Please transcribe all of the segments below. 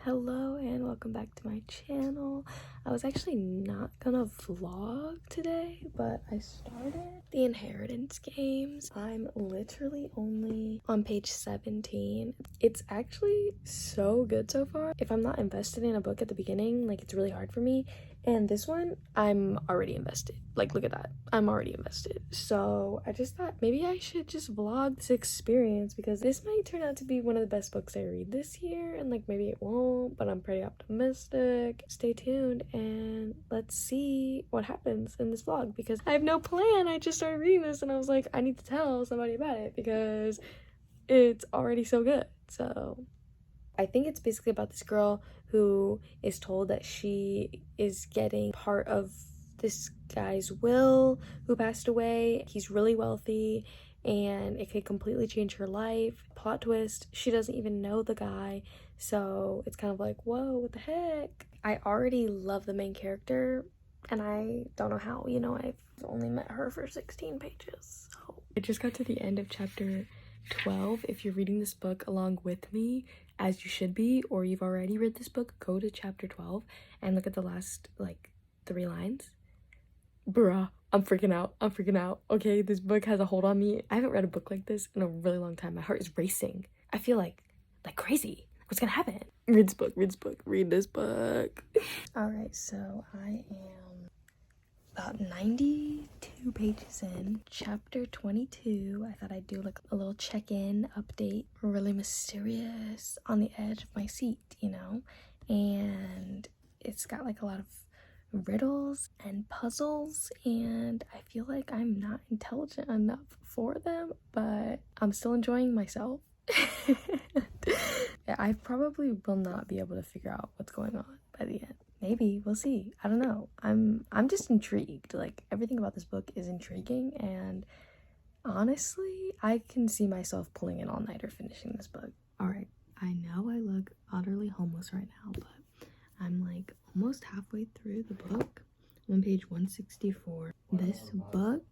Hello and welcome back to my channel. I was actually not gonna vlog today, but I started the inheritance games. I'm literally only on page 17. It's actually so good so far. If I'm not invested in a book at the beginning, like, it's really hard for me. And this one, I'm already invested. Like, look at that. I'm already invested. So I just thought maybe I should just vlog this experience because this might turn out to be one of the best books I read this year. And like, maybe it won't, but I'm pretty optimistic. Stay tuned and let's see what happens in this vlog because I have no plan. I just started reading this and I was like, I need to tell somebody about it because it's already so good. So I think it's basically about this girl who is told that she is getting part of this guy's will who passed away. He's really wealthy and it could completely change her life. Plot twist, she doesn't even know the guy. So it's kind of like, whoa, what the heck? I already love the main character and I don't know how, I've only met her for 16 pages. So I just got to the end of chapter 12. If you're reading this book along with me, as you should be, or you've already read this book, go to chapter 12 and look at the last like 3 lines. Bruh, I'm freaking out. Okay, this book has a hold on me. I haven't read a book like this in a really long time. My heart is racing. I feel like crazy. What's gonna happen? Read this book. All right, so I am about 92 pages in, chapter 22. I thought I'd do like a little check-in update. Really mysterious, on the edge of my seat, and it's got like a lot of riddles and puzzles, and I feel like I'm not intelligent enough for them, but I'm still enjoying myself. I probably will not be able to figure out what's going on by the end. Maybe, we'll see. I don't know. I'm just intrigued. Like, everything about this book is intriguing, and honestly, I can see myself pulling an all-nighter finishing this book. Alright, I know I look utterly homeless right now, but I'm like almost halfway through the book. I'm on page 164. This book,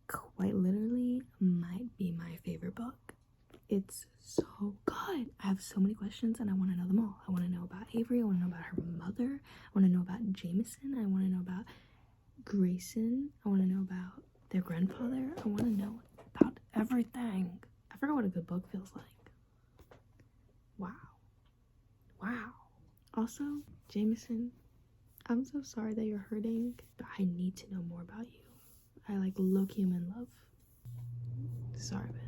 quite literally, might be my favorite book. It's so good. I have so many questions and I want to know them all. I want to know about Avery. I want to know about her mother. I want to know about Jameson. I want to know about Grayson. I want to know about their grandfather. I want to know about everything. I forgot what a good book feels like. Wow. Also, Jameson, I'm so sorry that you're hurting, but I need to know more about you. I like low-key am in love. Sorry, man.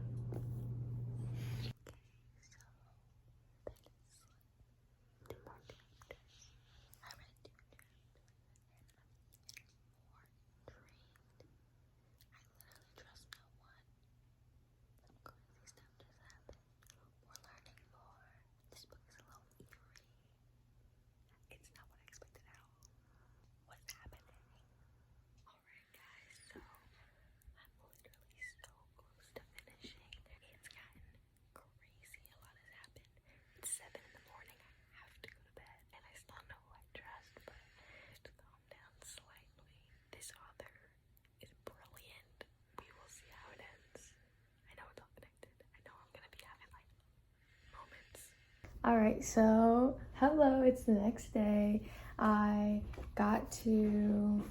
Alright, so hello, it's the next day. I got to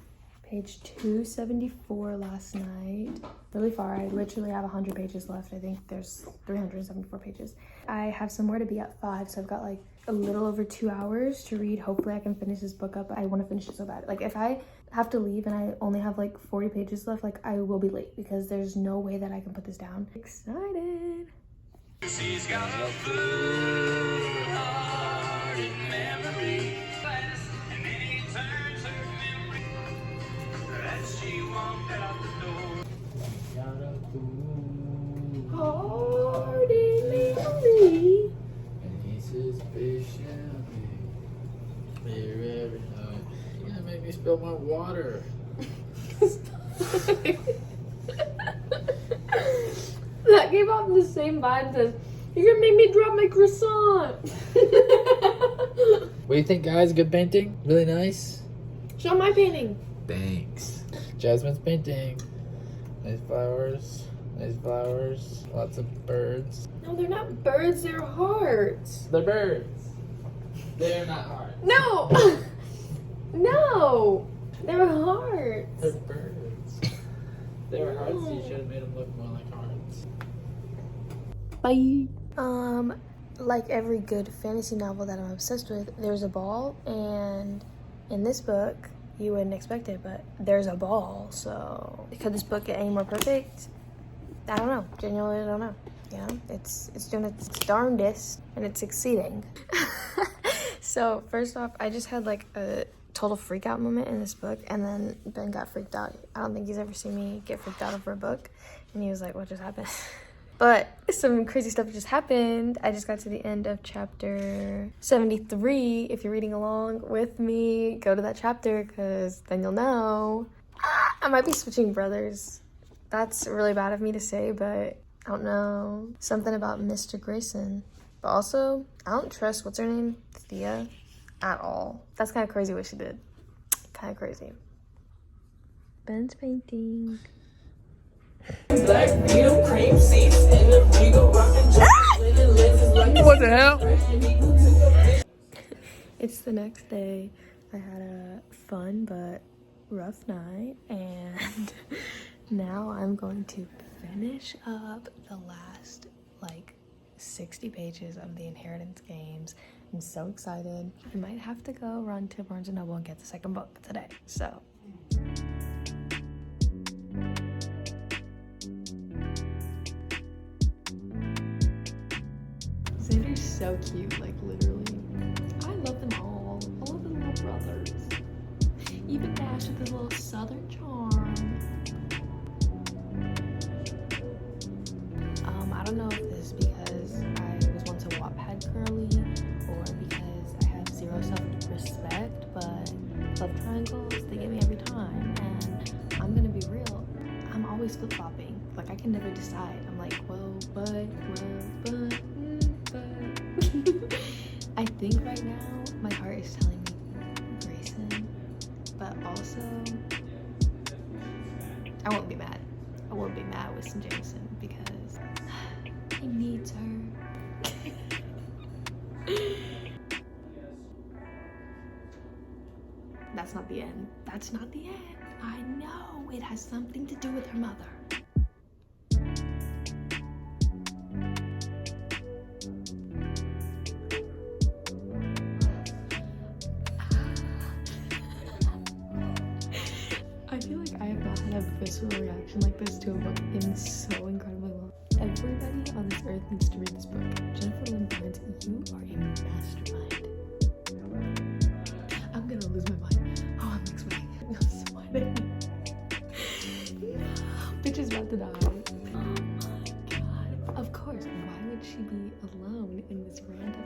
page 274 last night. Really far. I literally have 100 pages left. I think there's 374 pages. I have somewhere to be at 5, so I've got like a little over 2 hours to read. Hopefully I can finish this book up. I want to finish it so bad. Like, if I have to leave and I only have like 40 pages left, like, I will be late because there's no way that I can put this down. Excited. She's got a full heart in memory, and then he turns her memory as she walked out the door. Got a full heart in memory, and he suspicious here every night. You're gonna make me spill my water. That gave off the same vibes as, you're gonna make me drop my croissant. What do you think, guys? Good painting? Really nice? Show my painting. Thanks. Jasmine's painting. Nice flowers. Lots of birds. No, they're not birds, they're hearts. They're birds. They're not hard. No! No! They're hearts. They're birds. They were hearts, so you should have made them look more like hearts. Bye. Like every good fantasy novel that I'm obsessed with, there's a ball, and in this book, you wouldn't expect it, but there's a ball, so could this book get any more perfect? I don't know. Genuinely, I don't know. You know, it's doing its darndest, and it's succeeding. So first off, I just had like a total freak out moment in this book, and then Ben got freaked out. I don't think he's ever seen me get freaked out over a book, and he was like, what just happened? But some crazy stuff just happened. I just got to the end of chapter 73. If you're reading along with me, go to that chapter, because then you'll know. I might be switching brothers. That's really bad of me to say, but I don't know. Something about Mr. Grayson. But also, I don't trust, what's her name? Thea, at all. That's kind of crazy what she did. Kind of crazy. Ben's painting. What the hell? It's the next day. I had a fun but rough night, and now I'm going to finish up the last like 60 pages of the Inheritance Games. I'm so excited. I might have to go run to Barnes & Noble and get the second book today, so. Xander's so cute, like literally. I love them all. All of the little brothers. Even Dash with his little southern charm. I don't know if this is because I was once a Wattpad girly or because I have zero self-respect, but love triangles, they get me every time. And I'm gonna be real, I'm always flip-flopping. Like, I can never decide. I'm like, well, but. I think right now my heart is telling me Grayson, but also I won't be mad. I won't be mad with Jameson because he needs her. That's not the end. That's not the end. I know it has something to do with her mother. I feel like I have not had a visceral reaction like this to a book in so incredibly long. Everybody on this earth needs to read this book. Jennifer Lynn Barnes, you are a mastermind. I'm gonna lose my mind. Oh, I'm like sweating. I'm sweating. No, bitch is about to die. Oh my god. Of course, why would she be alone in this random...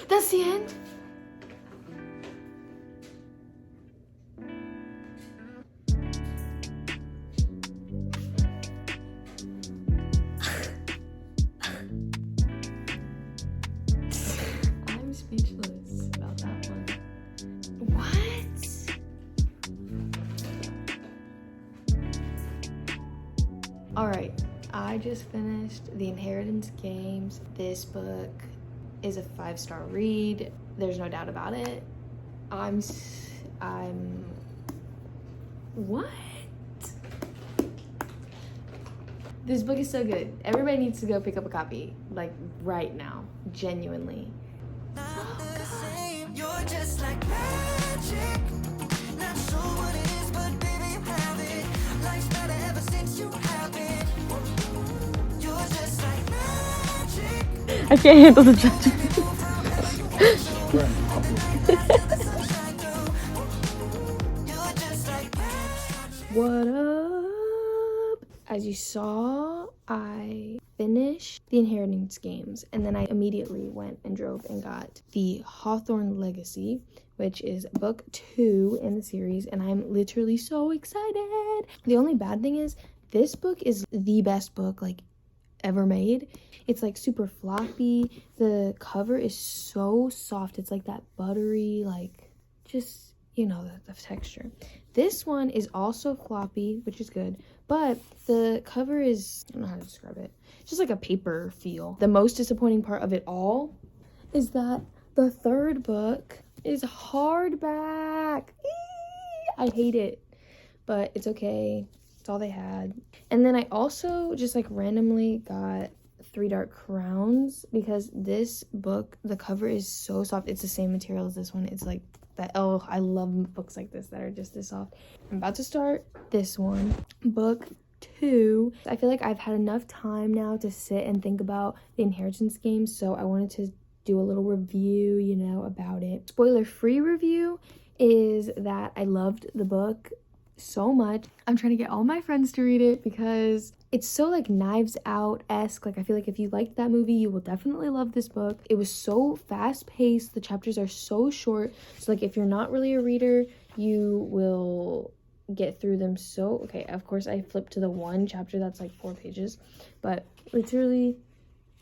That's the end? I'm speechless about that one. What? Alright, I just finished The Inheritance Games. This book is a 5-star read. There's no doubt about it. I'm what? This book is so good. Everybody needs to go pick up a copy, like right now, genuinely. You're just like magic. Not sure what it is, but baby you have it. Life's better ever since you have it. You're just like magic. I can't handle the judgment. What up? As you saw, I finished The Inheritance Games, and then I immediately went and drove and got the Hawthorn Legacy, which is book 2 in the series, and I'm literally so excited. The only bad thing is this book is the best book like ever made. It's like super floppy. The cover is so soft. It's like that buttery, like just, you know, the texture. This one is also floppy, which is good, but the cover is, I don't know how to describe it. It's just like a paper feel. The most disappointing part of it all is that the third book is hardback. I hate it, but it's okay. It's all they had. And then I also just like randomly got Three Dark Crowns because this book, the cover is so soft. It's the same material as this one. It's like that. Oh, I love books like this that are just this soft. I'm about to start this one, book 2. I feel like I've had enough time now to sit and think about the inheritance game, so I wanted to do a little review, you know, about it. Spoiler-free review is that I loved the book so much. I'm trying to get all my friends to read it because it's so like Knives Out-esque. Like I feel like if you liked that movie, you will definitely love this book. It was so fast-paced. The chapters are so short. So like if you're not really a reader, you will get through them so okay. Of course I flipped to the one chapter that's like 4 pages, but literally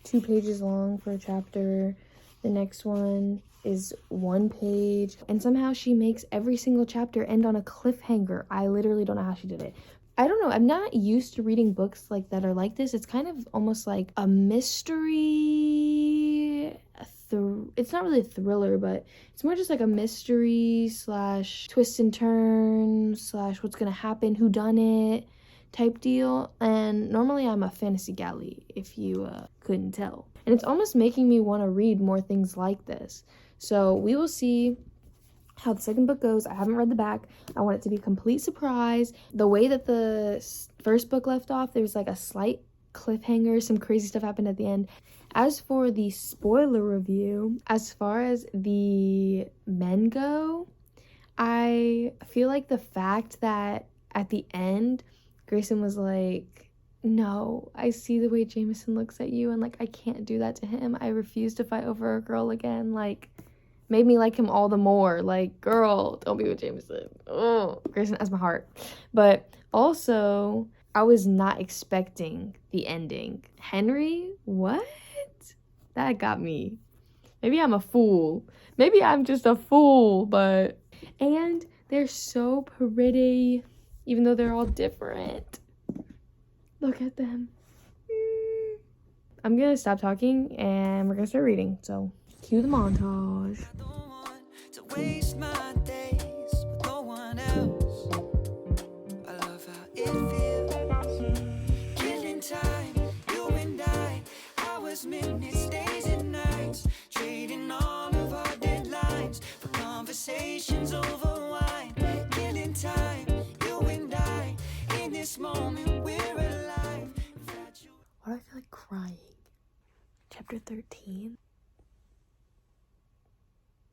2 pages long for a chapter. The next one is 1 page, and somehow she makes every single chapter end on a cliffhanger. I literally don't know how she did it. I don't know, I'm not used to reading books like that are like this. It's kind of almost like a mystery, it's not really a thriller, but it's more just like a mystery slash twist and turn slash what's gonna happen, whodunit type deal. And normally I'm a fantasy galley, if you couldn't tell, and it's almost making me want to read more things like this. So we will see how the second book goes. I haven't read the back. I want it to be a complete surprise. The way that the first book left off, there was like a slight cliffhanger. Some crazy stuff happened at the end. As for the spoiler review, as far as the men go, I feel like the fact that at the end, Grayson was like, no, I see the way Jameson looks at you, and like I can't do that to him. I refuse to fight over a girl again. Like, made me like him all the more. Like, girl, don't be with Jameson. Oh, Grayson has my heart. But also, I was not expecting the ending. Henry, what? That got me. Maybe I'm a fool. Maybe I'm just a fool, but... And they're so pretty, even though they're all different. Look at them. I'm gonna stop talking and we're gonna start reading, so cue the montage. I don't want to waste my days with no one else. I love how it feels. Killing time, you and I. Hours, minutes, days and nights. Trading all of our deadlines for conversations over wine. Killing time, you and I. In this moment, we're alive. Why do I feel like crying? Chapter 13.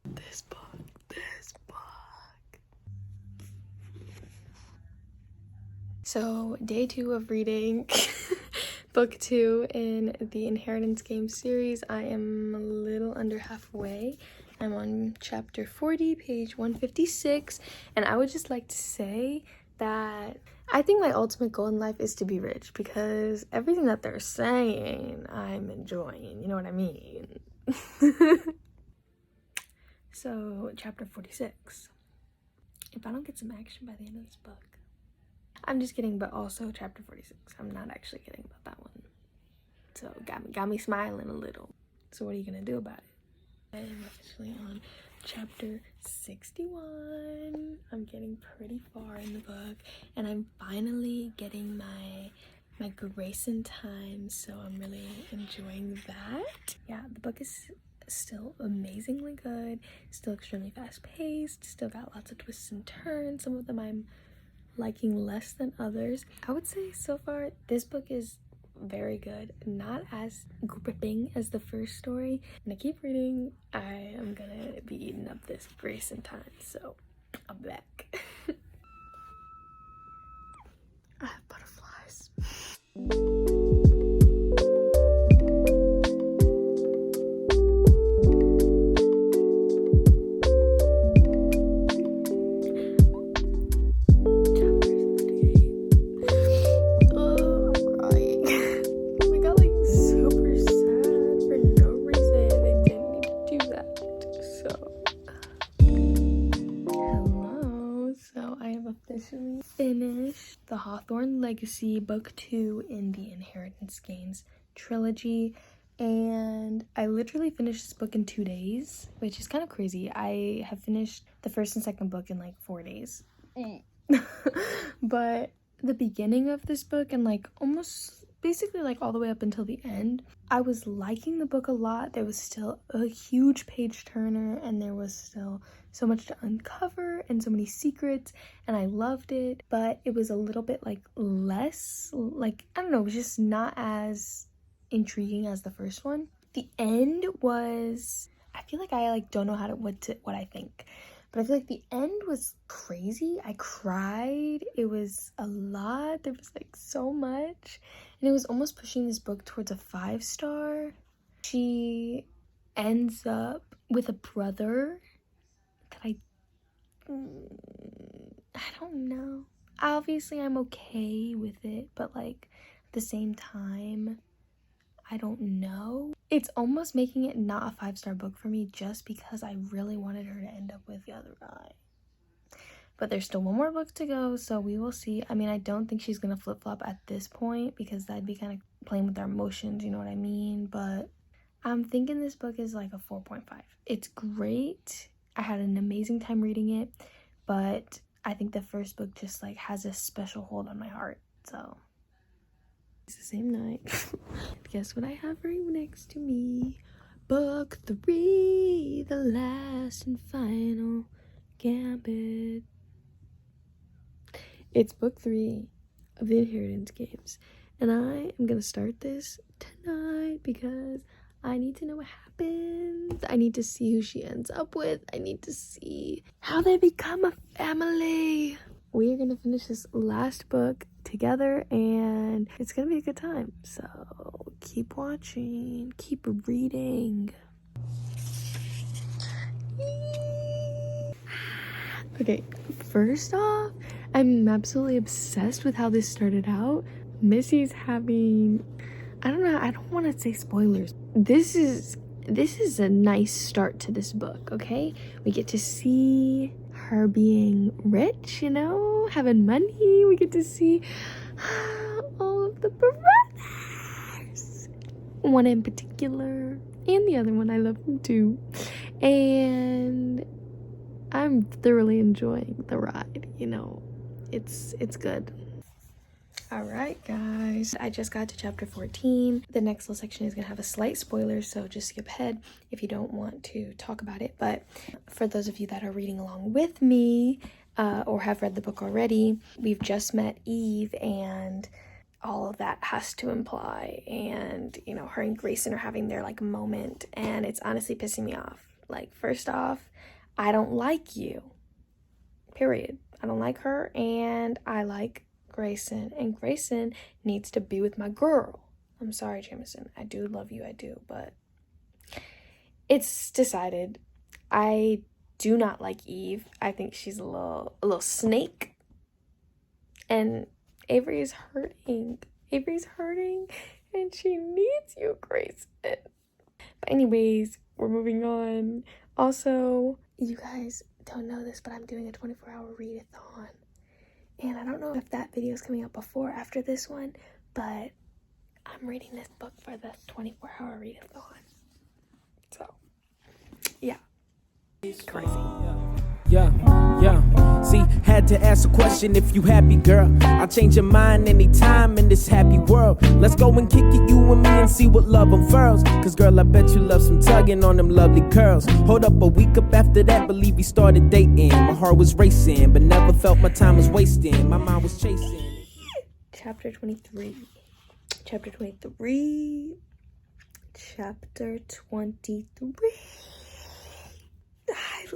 This book. So, day 2 of reading book 2 in the Inheritance Game series. I am a little under halfway. I'm on chapter 40, page 156, and I would just like to say that I think my ultimate goal in life is to be rich, because everything that they're saying, I'm enjoying. You know what I mean? So, chapter 46. If I don't get some action by the end of this book. I'm just kidding, but also chapter 46. I'm not actually kidding about that one. So, got me smiling a little. So, what are you gonna do about it? I am officially on chapter 61. I'm getting pretty far in the book, and I'm finally getting my Grayson time, so I'm really enjoying that. Yeah, the book is still amazingly good, still extremely fast-paced, still got lots of twists and turns. Some of them I'm liking less than others. I would say so far this book is very good, not as gripping as the first story. And I keep reading, I am gonna be eating up this Grayson time, so I'm back. I have butterflies. to see book 2 in the Inheritance Games trilogy, and I literally finished this book in 2 days, which is kind of crazy. I have finished the first and second book in like 4 days. But the beginning of this book and like almost basically like all the way up until the end, I was liking the book a lot. There was still a huge page turner and there was still so much to uncover and so many secrets, and I loved it, but it was a little bit like less, like, I don't know, it was just not as intriguing as the first one. The end was, I feel like I like don't know what I think, but I feel like the end was crazy. I cried. It was a lot. There was like so much, and it was almost pushing this book towards a 5-star. She ends up with a brother that I don't know. Obviously I'm okay with it, but like at the same time, I don't know. It's almost making it not a 5-star book for me just because I really wanted her to end up with the other guy. But there's still one more book to go, so we will see. I mean, I don't think she's gonna flip-flop at this point because that'd be kind of playing with our emotions, you know what I mean? But I'm thinking this book is like a 4.5. It's great. I had an amazing time reading it, but I think the first book just like has a special hold on my heart, so. It's the same night. Guess what I have right next to me? Book 3, the last and final Gambit. It's book 3 of the Inheritance Games, and I am gonna start this tonight because I need to know what happens. I need to see who she ends up with. I need to see how they become a family. We are gonna finish this last book together and it's gonna be a good time. So keep watching, keep reading. Okay, first off, I'm absolutely obsessed with how this started out. Missy's having, I don't know, I don't want to say spoilers. This is a nice start to this book, okay? We get to see her being rich, you know, having money. We get to see all of the brothers, one in particular, and the other one. I love him too, and I'm thoroughly enjoying the ride. You know, it's good. Alright guys, I just got to chapter 14. The next little section is going to have a slight spoiler, so just skip ahead if you don't want to talk about it. But for those of you that are reading along with me or have read the book already, we've just met Eve and all of that has to imply. And, you know, her and Grayson are having their like moment and it's honestly pissing me off. Like, first off, I don't like you. Period. I don't like her and I like Grayson, and Grayson needs to be with my girl. I'm sorry, Jameson. I do love you, I do, but it's decided. I do not like Eve. I think she's a little snake. And Avery's hurting. Avery's hurting, and she needs you, Grayson. But anyways, we're moving on. Also, you guys don't know this, but I'm doing a 24-hour readathon. And I don't know if that video is coming out before or after this one, but I'm reading this book for the 24-hour readathon. So, yeah. It's crazy. Yeah. See, had to ask a question if you happy, girl. I'll change your mind anytime in this happy world. Let's go and kick it, you and me, and see what love unfurls. Cause girl, I bet you love some tugging on them lovely curls. Hold up, a week up after that, believe we started dating. My heart was racing, but never felt my time was wasting. My mind was chasing. Chapter 23. Chapter 23. Chapter 23.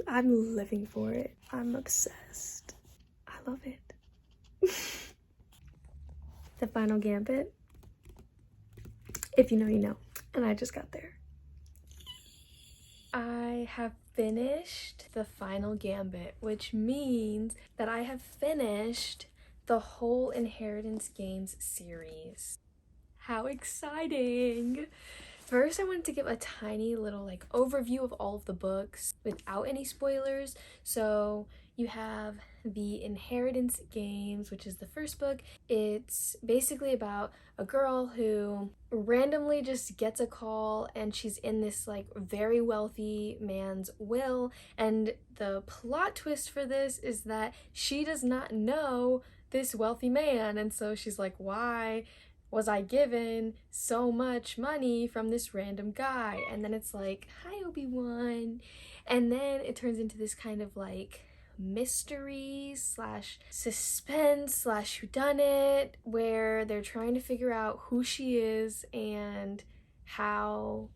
I'm living for it. I'm obsessed. I love it. The final Gambit. If you know, you know. And I just got there. I have finished the final Gambit, which means that I have finished the whole Inheritance Games series. How exciting! First, I wanted to give a tiny little like overview of all of the books without any spoilers. So you have the Inheritance Games, which is the first book. It's basically about a girl who randomly just gets a call and she's in this like very wealthy man's will, and the plot twist for this is that she does not know this wealthy man, and so she's like, why was I given so much money from this random guy? And then it's like, hi Obi-Wan. And then it turns into this kind of like mystery slash suspense slash whodunit where they're trying to figure out who she is and how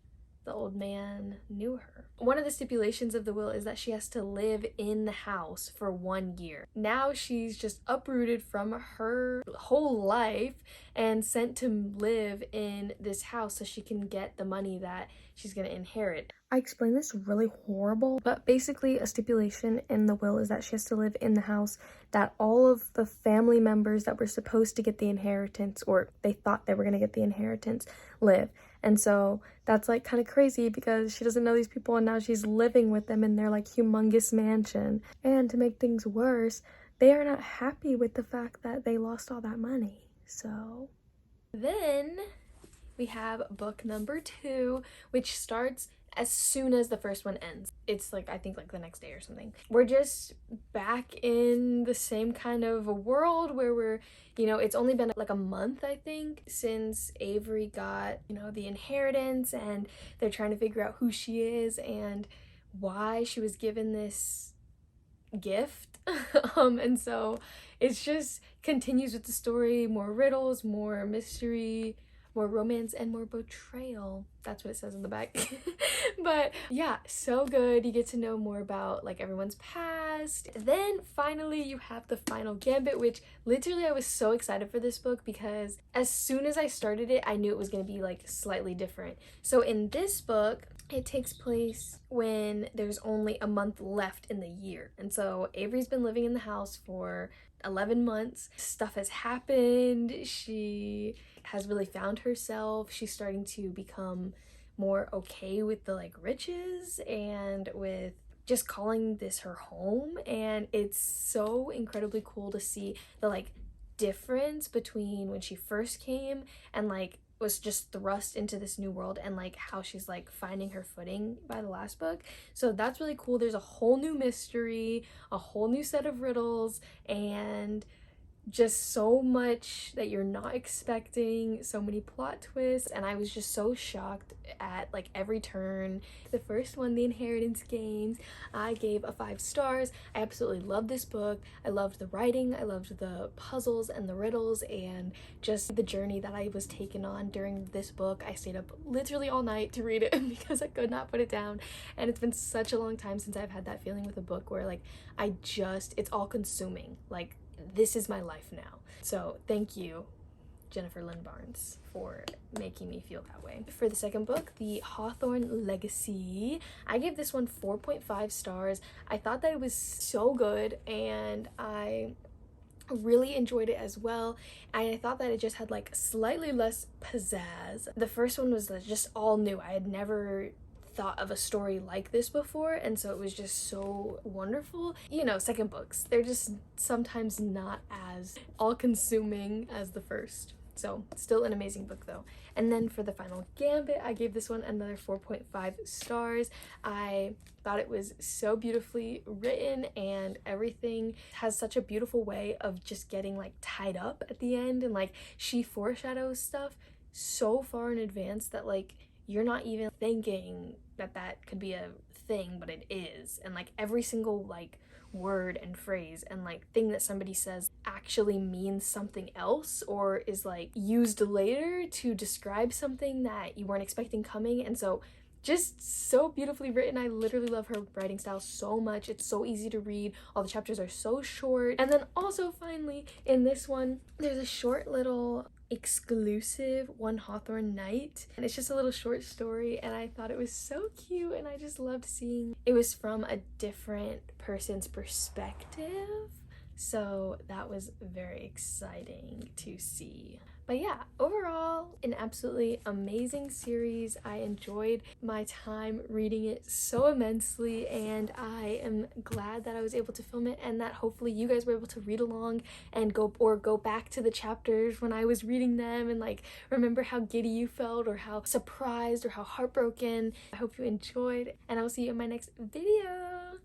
the old man knew her. One of the stipulations of the will is that she has to live in the house for 1 year. Now she's just uprooted from her whole life and sent to live in this house so she can get the money that she's gonna inherit. I explained this really horrible, but basically a stipulation in the will is that she has to live in the house that all of the family members that were supposed to get the inheritance, or they thought they were going to get the inheritance, live. And so that's like kind of crazy because she doesn't know these people and now she's living with them in their like humongous mansion. And to make things worse, they are not happy with the fact that they lost all that money. So then we have book number 2, which starts as soon as the first one ends. It's like, I think like the next day or something. We're just back in the same kind of a world where we're, you know, it's only been like a month, I think, since Avery got, you know, the inheritance, and they're trying to figure out who she is and why she was given this gift. And so it's just continues with the story, more riddles, more mystery, more romance, and more betrayal. That's what it says on the back. But yeah, so good. You get to know more about like everyone's past. Then finally you have the final Gambit, which literally I was so excited for this book because as soon as I started it, I knew it was going to be like slightly different. So in this book, it takes place when there's only a month left in the year. And so Avery's been living in the house for 11 months. Stuff has happened. She has really found herself. She's starting to become more okay with the like riches and with just calling this her home. And it's so incredibly cool to see the like difference between when she first came and like was just thrust into this new world and like how she's like finding her footing by the last book. So that's really cool. There's a whole new mystery, a whole new set of riddles, and just so much that you're not expecting, so many plot twists, and I was just so shocked at like every turn. The first one, the Inheritance Games, I gave a 5 stars. I absolutely loved this book. I loved the writing, I loved the puzzles and the riddles, and just the journey that I was taken on during this book. I stayed up literally all night to read it because I could not put it down, and it's been such a long time since I've had that feeling with a book where like it's all consuming. Like, this is my life now. So thank you, Jennifer Lynn Barnes, for making me feel that way. For the second book, the Hawthorn Legacy, I gave this one 4.5 stars. I thought that it was so good and I really enjoyed it as well. I thought that it just had like slightly less pizzazz. The first one was just all new. I had never thought of a story like this before, and so it was just so wonderful. You know, second books, they're just sometimes not as all-consuming as the first. So still an amazing book though. And then for the final Gambit, I gave this one another 4.5 stars. I thought it was so beautifully written and everything has such a beautiful way of just getting like tied up at the end, and like she foreshadows stuff so far in advance that like you're not even thinking that that could be a thing, but it is. And like every single like word and phrase and like thing that somebody says actually means something else or is like used later to describe something that you weren't expecting coming. And so just so beautifully written. I literally love her writing style so much. It's so easy to read. All the chapters are so short. And then also finally in this one, there's a short little exclusive One Hawthorn Night, and it's just a little short story, and I thought it was so cute, and I just loved seeing it was from a different person's perspective, so that was very exciting to see. But yeah, overall, an absolutely amazing series. I enjoyed my time reading it so immensely, and I am glad that I was able to film it, and that hopefully you guys were able to read along and go back to the chapters when I was reading them and like remember how giddy you felt or how surprised or how heartbroken. I hope you enjoyed, and I will see you in my next video.